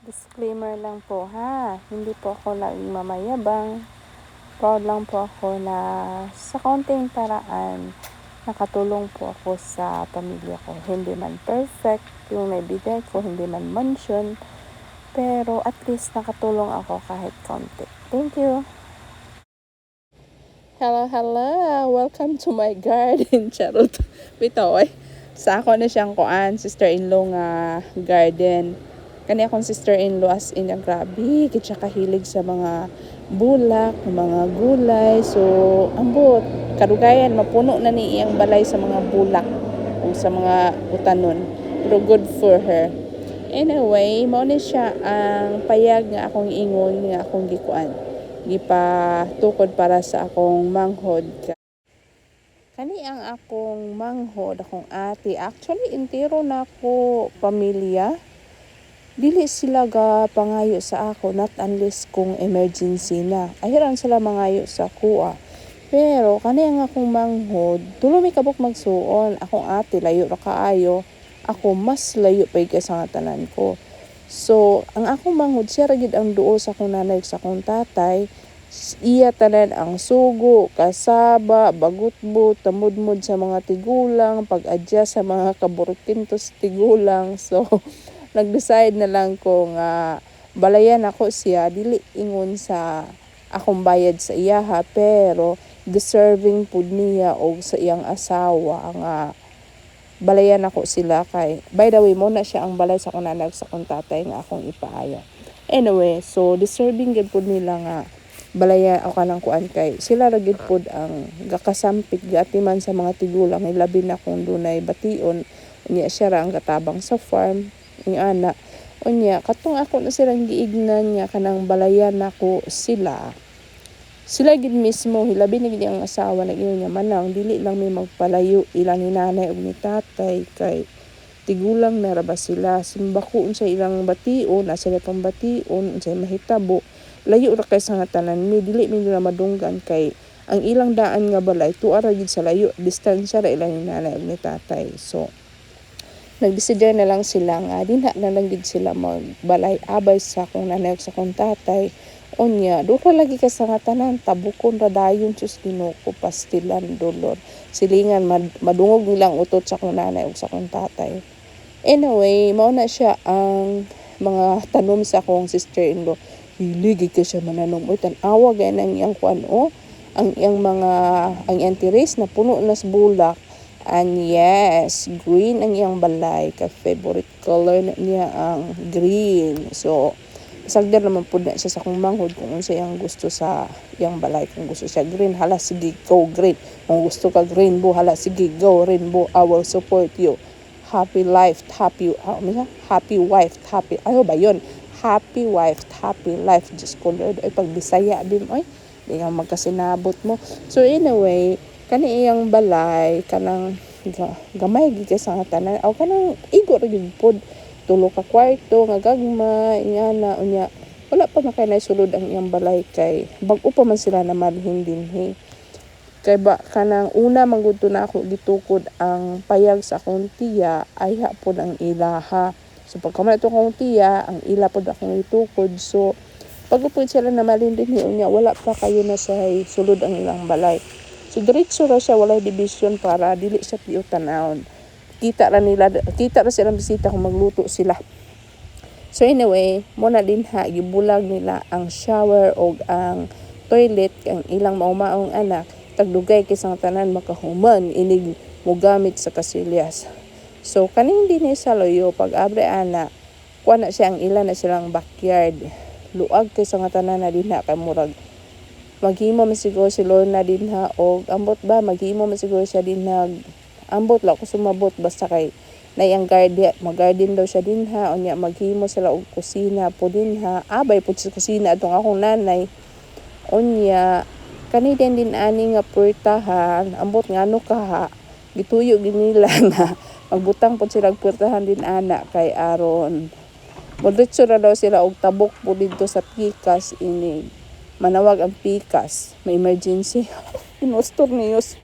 Disclaimer lang po ha, hindi po ako nagmamayabang. Proud lang po ako na sa kaunting paraan nakatulong po ako sa pamilya ko. Hindi man perfect yung naibigay ko, hindi man mansion, pero at least nakatulong ako kahit kaunti. Thank you! Hello! Welcome to my garden. Charot. Bitaw sa ako na siyang kuan, sister-in-law nga garden. Kani akong sister-in-law as in grabe, kitsa kahilig sa mga bulak, mga gulay. So, ambot, kadugayan, mapuno na ni iyang balay sa mga bulak o sa mga utanon. Pero good for her. Anyway, mao ni siya ang payag nga akong ingon nga akong gikuan. Gipatukod para sa akong manghod. Kani ang akong manghod, akong ate. Actually, entero na ako pamilya. Dili sila ga pangayo sa ako, not unless kung emergency na. Ahiran sila mangayo sa kuha. Pero kani ang akong manghod, tulo mi kabuk magsuon. Akong ate layo ra kaayo. Ako mas layo pa sa nga tanan ko. So, ang akong manghod siya ra gid ang duol sa akong nanay sa akong tatay. Iya tanan ang sugo, kasaba, bagutbot, tamudmod sa mga tigulang, pag-adjust sa mga kaburkintos tigulang. So, nag-decide na lang kung balayan ako siya, dili ingon sa akong bayad sa iyaha, pero deserving pud niya o sa iyang asawa nga balayan ako sila kay by the way mo na siya ang balay sa akong nanay sa akong tatay nga akong ipaayo. Anyway, so deserving gid pud nila nga balaya o kanang kuan kay sila ra gid pud ang gakasampit giatiman sa mga tigulang labi na kung dunay bation unya siya ra ang katabang sa farm ni ana unya katong ako na silang giignan niya kanang balayan nako sila gid mismo hilabi na gid ang asawa na niya manang dili lang may magpalayo ilang ni nanay ug ni tatay kay tigulang na ra ba sila simbako sa ilang bation na sila pang bation unsay mahitabo layo ra kay sa nga tanan mi dili mi nila madunggan kay ang ilang daan nga balay tuwa ra gid sa layo distansya ra ilang ni nanay ug ni tatay. So nagdeside na lang sila nga dinha na lang gid sila magbalay abay sa akong nanay ug sa akong tatay. Unya duha lagi ka sa nga tanan tabukon ra dayon sus Ginoo ko pastilan dolor silingan madungog nilang utot sa akong nanay ug sa akong tatay. Anyway, mao na siya ang mga tanom sa akong sister-in-law. Hilig ka siya mananom o tan-awa gaya ng iyang kuan ang iyang ang teres na puno na sa bulak. And yes, green ang iyang balay. Ka-favorite color na niya ang green. So, sagdan naman po na siya sa akong manghod kung unsa iyang gusto sa iyang balay. Kung gusto siya green, hala sige, go green. Kung gusto ka rainbow, hala sige, go rainbow. I will support you. Happy life, happy wife, happy, ano ba yun? Happy wife, happy life. Just ko Lord, ay pag Bisaya, bim, ay, di nga magkasinabot mo. So anyway, kani iyang balay kanang gamay gid sa nga tanan aw kanang igo ra gid pod tulo ka kwarto nga gagma ingana unya wala pa man kay sulod ang iyang balay kay bag-o pa man sila na malhin dinhi kay ba kanang una manggudto na ako gitukod ang payag sa akong tiya ay hapon ang ilaha. So pagkaman ato akong tiya ang ila pod akong itukod. So pag-upod sila na malhin dinhi unya wala pa kayo na sa sulod ang ilang balay. So diretso ra siya walay division para dili siya tiyo tanawon. Kita ra silang bisita kung magluto sila. So anyway, mo na din gibulag nila ang shower o ang toilet ang ilang maumaong anak tagdugay kay sa tanan makahuman inig mo gamit sa kasilyas. So kaning dinhi sa loyo pag abre ana kuha na siya ang ilan na silang backyard. Luag kay sa tanan na dinha kay murag maghimo man siguro si Lorna dinha og ambot ba maghimo man siguro siya dinha ambot la ko sumabot basta kay nayang garden mag-garden daw siya dinha unya maghimo sila og kusina po dinha abay pud sa kusina atong akong nanay unya kani din ani nga puertahan ambot ngano kaha gituyo ginila na magbutang pud sila og puertahan din ana kay aron modretso ra daw sila og tabok po dito sa pikas ini manawag ang pikas may emergency inustor niyos